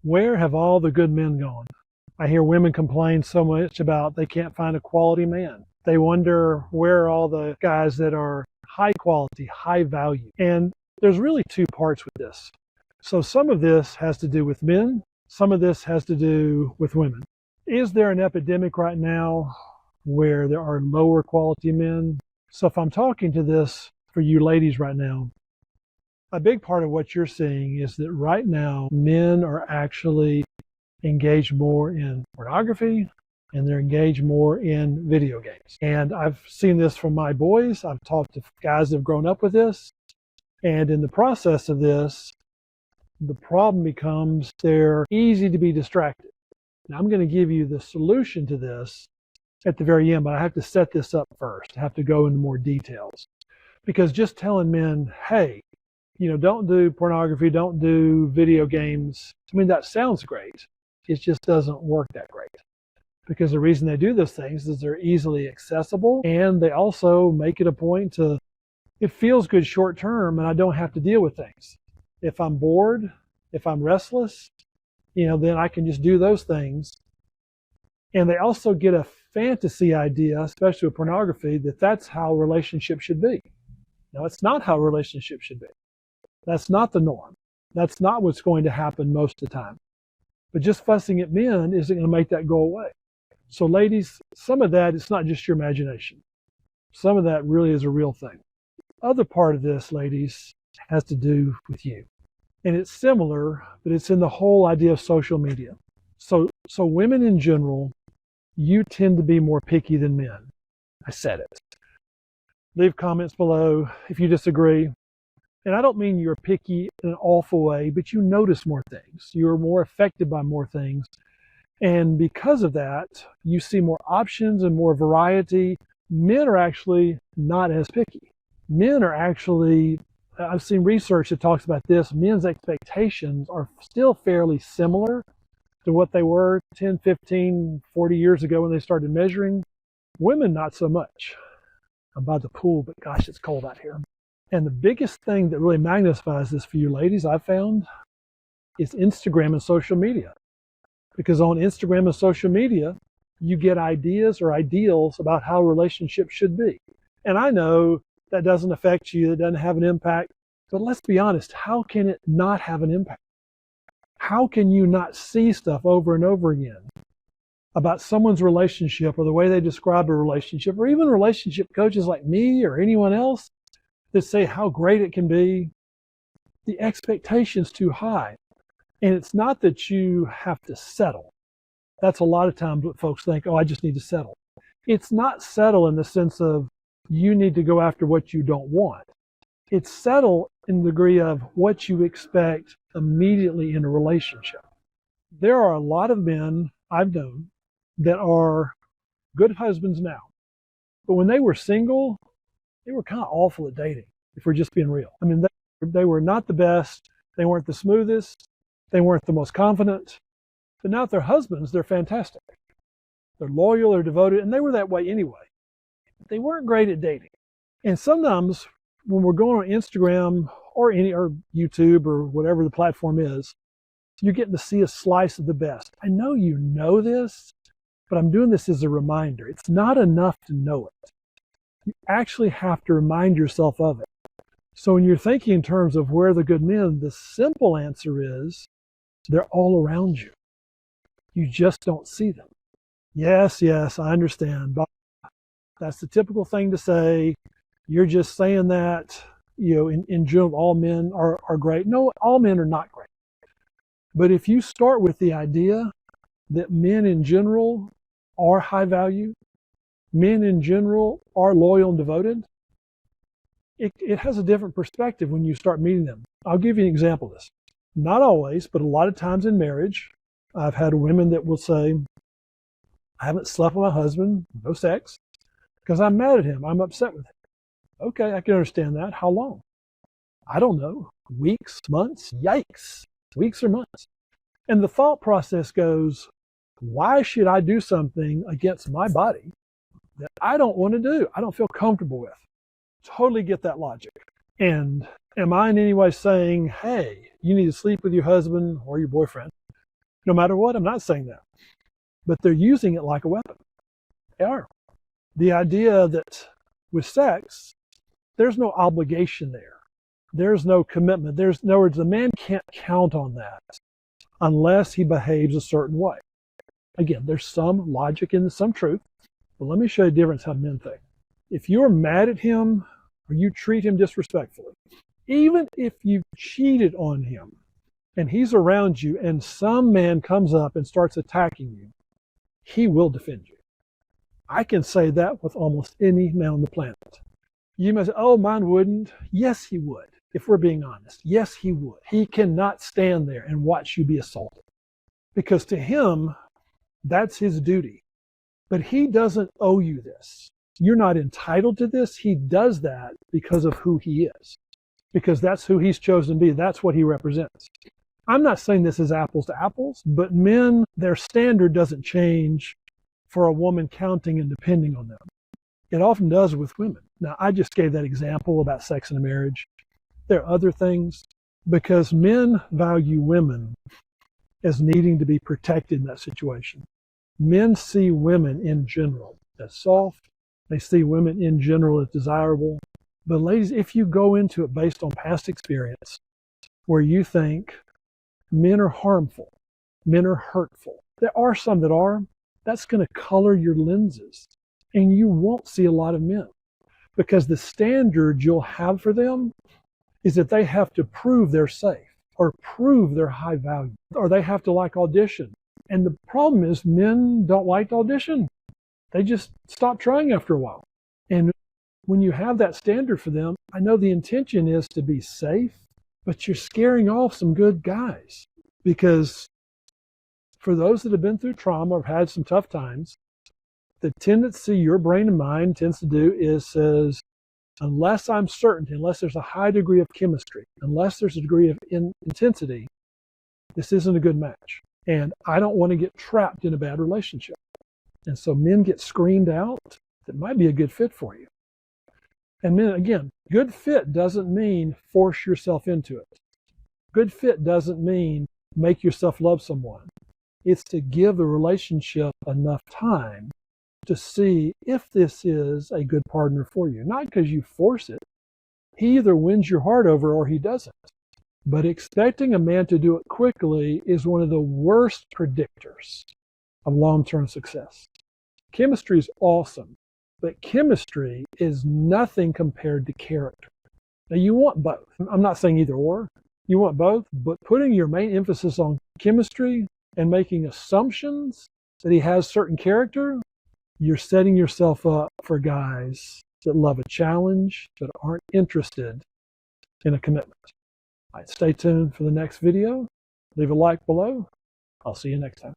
Where have all the good men gone? I hear women complain so much about they can't find a quality man. They wonder where are all the guys that are high quality, high value. And there's really two parts with this. So some of this has to do with men, some of this has to do with women. Is there an epidemic right now where there are lower quality men? So if I'm talking to this for you ladies right now, a big part of what you're seeing is that right now men are actually engaged more in pornography and they're engaged more in video games. And I've seen this from my boys. I've talked to guys that have grown up with this. And in the process of this, the problem becomes they're easy to be distracted. Now I'm going to give you the solution to this at the very end, but I have to set this up first. I have to go into more details. Because just telling men, hey, don't do pornography, don't do video games. I mean, that sounds great. It just doesn't work that great. Because the reason they do those things is they're easily accessible and they also make it a point to, it feels good short term and I don't have to deal with things. If I'm bored, if I'm restless, then I can just do those things. And they also get a fantasy idea, especially with pornography, that that's how a relationship should be. No, it's not how a relationship should be. That's not the norm. That's not what's going to happen most of the time. But just fussing at men isn't going to make that go away. So ladies, some of that, it's not just your imagination. Some of that really is a real thing. Other part of this, ladies, has to do with you. And it's similar, but it's in the whole idea of social media. So women in general, you tend to be more picky than men. I said it. Leave comments below if you disagree. And I don't mean you're picky in an awful way, but you notice more things. You're more affected by more things. And because of that, you see more options and more variety. Men are actually not as picky. Men are actually, I've seen research that talks about this, men's expectations are still fairly similar to what they were 10, 15, 40 years ago when they started measuring. Women, not so much. I'm by the pool, but gosh, it's cold out here. And the biggest thing that really magnifies this for you ladies, I've found, is Instagram and social media. Because on Instagram and social media, you get ideas or ideals about how relationships should be. And I know that doesn't affect you, it doesn't have an impact, but let's be honest, how can it not have an impact? How can you not see stuff over and over again about someone's relationship or the way they describe a relationship, or even relationship coaches like me or anyone else that say how great it can be? The expectation's too high. And it's not that you have to settle. That's a lot of times what folks think, oh, I just need to settle. It's not settle in the sense of you need to go after what you don't want. It's settle in the degree of what you expect immediately in a relationship. There are a lot of men I've known that are good husbands now. But when they were single, they were kind of awful at dating, if we're just being real. I mean, they were not the best. They weren't the smoothest. They weren't the most confident. But now that they're husbands, they're fantastic. They're loyal, they're devoted, and they were that way anyway. They weren't great at dating. And sometimes when we're going on Instagram or YouTube or whatever the platform is, you're getting to see a slice of the best. I know you know this, but I'm doing this as a reminder. It's not enough to know it. You actually have to remind yourself of it. So when you're thinking in terms of where are the good men, the simple answer is they're all around you. You just don't see them. Yes, I understand. But that's the typical thing to say. You're just saying that, in general, all men are great. No, all men are not great. But if you start with the idea that men in general are high value, men in general are loyal and devoted, it has a different perspective when you start meeting them. I'll give you an example of this. Not always, but a lot of times in marriage, I've had women that will say, I haven't slept with my husband, no sex, because I'm mad at him. I'm upset with him. Okay, I can understand that. How long? I don't know. Weeks, months? Yikes. Weeks or months. And the thought process goes, why should I do something against my body that I don't want to do? I don't feel comfortable with. Totally get that logic. And am I in any way saying, hey, you need to sleep with your husband or your boyfriend no matter what. I'm not saying that. But they're using it like a weapon. They are. The idea that with sex, there's no obligation there. There's no commitment. In other words, the man can't count on that unless he behaves a certain way. Again, there's some logic and some truth, but let me show you the difference how men think. If you're mad at him or you treat him disrespectfully, even if you've cheated on him and he's around you and some man comes up and starts attacking you, he will defend you. I can say that with almost any man on the planet. You may say, oh, mine wouldn't. Yes, he would. If we're being honest, yes, he would. He cannot stand there and watch you be assaulted because to him, that's his duty. But he doesn't owe you this. You're not entitled to this. He does that because of who he is, because that's who he's chosen to be. That's what he represents. I'm not saying this is apples to apples, but men, their standard doesn't change for a woman counting and depending on them. It often does with women. Now, I just gave that example about sex in a marriage. There are other things because men value women as needing to be protected in that situation. Men see women in general as soft. They see women in general as desirable. But ladies, if you go into it based on past experience, where you think men are harmful, men are hurtful, there are some that are, that's going to color your lenses. And you won't see a lot of men because the standard you'll have for them is that they have to prove they're safe or prove they're high value or they have to like audition. And the problem is men don't like to audition. They just stop trying after a while. And when you have that standard for them, I know the intention is to be safe, but you're scaring off some good guys because for those that have been through trauma or have had some tough times, the tendency your brain and mind tends to do is says, unless I'm certain, unless there's a high degree of chemistry, unless there's a degree of intensity, this isn't a good match. And I don't want to get trapped in a bad relationship. And so men get screened out that might be a good fit for you. And men, again, good fit doesn't mean force yourself into it. Good fit doesn't mean make yourself love someone. It's to give the relationship enough time to see if this is a good partner for you. Not because you force it. He either wins your heart over or he doesn't. But expecting a man to do it quickly is one of the worst predictors of long-term success. Chemistry is awesome, but chemistry is nothing compared to character. Now, you want both. I'm not saying either or. You want both, but putting your main emphasis on chemistry and making assumptions that he has certain character, you're setting yourself up for guys that love a challenge but aren't interested in a commitment. All right, stay tuned for the next video. Leave a like below. I'll see you next time.